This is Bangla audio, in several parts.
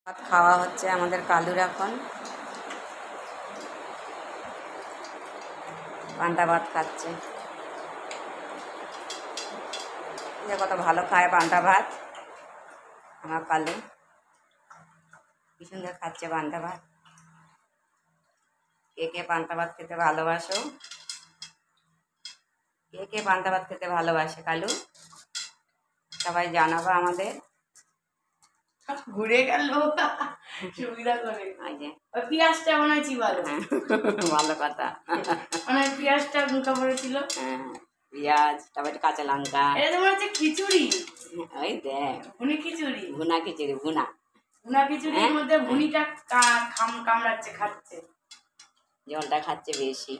ভাত খাওয়া হচ্ছে আমাদের কালুর এখন পান্তা ভাত খাচ্ছে। যে কত ভালো খায় পান্তা ভাত আমার কালু, কি সুন্দর খাচ্ছে পান্তা ভাত। কে কে পান্তা ভাত খেতে ভালোবাসো? কে কে পান্তা ভাত খেতে ভালোবাসে কালু? সবাই জানাবো আমাদের। ঘুরে গেল সুবিধা করে ওই পেঁয়াজটা মনে হয় চিবালো। ভালো কথা, মানে পেঁয়াজটা মুখা পড়েছিল। পেঁয়াজ, তারপরে কাঁচা লঙ্কা। এটা তো মনে হচ্ছে খিচুড়ি। ওই দেখ ভুনি খিচুড়ি, ভুনা খিচুড়ি, ভুনা ভুনা খিচুড়ির মধ্যে ভুনিটা কামড়াচ্ছে, খাচ্ছে, জলটা খাচ্ছে বেশি।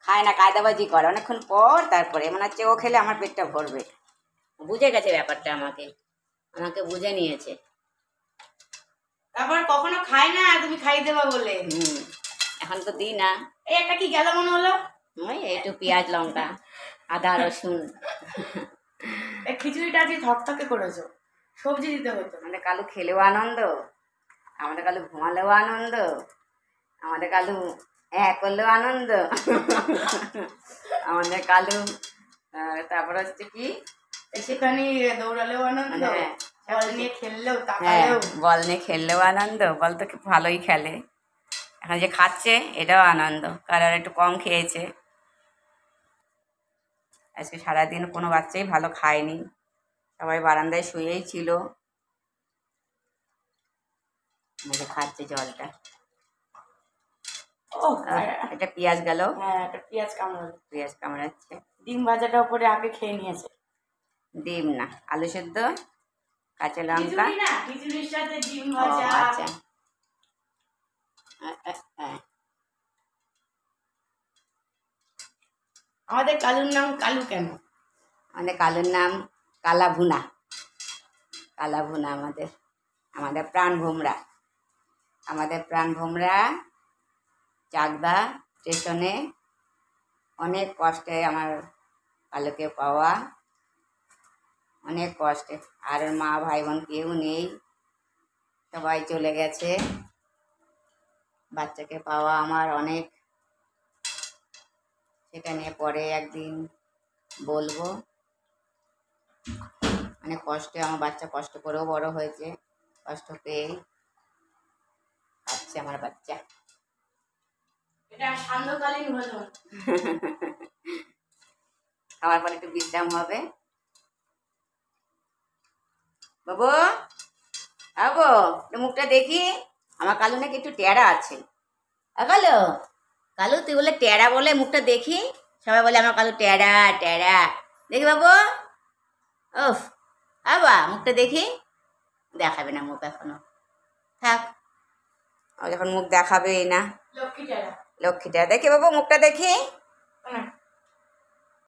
খায় না, কায়দাবাজি করে অনেকক্ষণ পর, তারপরে মনে হচ্ছে ও খেলে আমার পেটটা ভরবে। বুঝে গেছে ব্যাপারটা, আমাকে বুঝে নিয়েছে। তারপর কখনো খায় না, তুমি খাই দেবা বলে। এখন তো দিই না। এই একটা কি গেল মনে হলো, ওই একটু পেঁয়াজ লঙ্কা আদা রসুন। এই খিচুড়িটা আজকে থকথকে করেছো, সবজি দিতে হতো। আমাদের কালু খেলেও আনন্দ, আমাদের কালু ঘুমালেও আনন্দ, আমাদের কালু করলেও আনন্দ, আমাদের কালু তারপর হচ্ছে কি সেখানে দৌড়ালেও আনন্দ, বল নিয়ে খেললেও, বল নিয়ে খেললেও আনন্দ। বল তো ভালোই খেলে। এখন যে খাচ্ছে এটাও আনন্দ, কারণ একটু কম খেয়েছে আজকে। সারাদিন কোনো বাচ্চাই ভালো খায়নি, সবাই বারান্দায় শুয়েই ছিল। খাচ্ছে জলটা। এটা পেঁয়াজ গেল। হ্যাঁ, এটা পেঁয়াজ কামড়ালো, পেঁয়াজ কামড়াচ্ছে। ডিম ভাজাটা উপরে আগে খেয়ে নিয়েছে। ডিম না, আলু সেদ্ধ, কাঁচা লঙ্কা। খিচুড়ির সাথে ডিম ভাজা। আচ্ছা, আমাদের কালুর নাম কালু কেন? আমাদের কালুর নাম কালা ভুনা। কালা ভুনা আমাদের প্রাণ ভোমরা। আমাদের প্রাণ ভোমরা চাকদা স্টেশনে অনেক কষ্টে আমার কালুকে পাওয়া, অনেক কষ্টে। আর মা ভাই বোন কেউ নেই, সবাই চলে গেছে। বাচ্চাকে পাওয়া আমার অনেক, সেটা নিয়ে পরে একদিন বলবো। অনেক কষ্টে আমার বাচ্চা, কষ্ট করেও বড় হয়েছে, কষ্ট পেয়ে খাচ্ছে আমার বাচ্চা। এটা সান্ধ্যকালীন ভোজন। খাওয়ার পরে একটু বিশ্রাম হবে। বাবু, আবো মুখটা দেখি, আমার কালু নাকি একটু টেরা আছে। কালু, কালু তুই বলে টেরা বলে, মুখটা দেখি। সবাই বলে আমার কালু টেরা টেরা। দেখি বাবু, ওফ আবা মুখটা দেখি। দেখাবে না মুখ এখনো, থাক, যখন মুখ দেখাবেই না। লক্ষ্মী টেরা, লক্ষ্মী টেরা। দেখি বাবু মুখটা দেখি।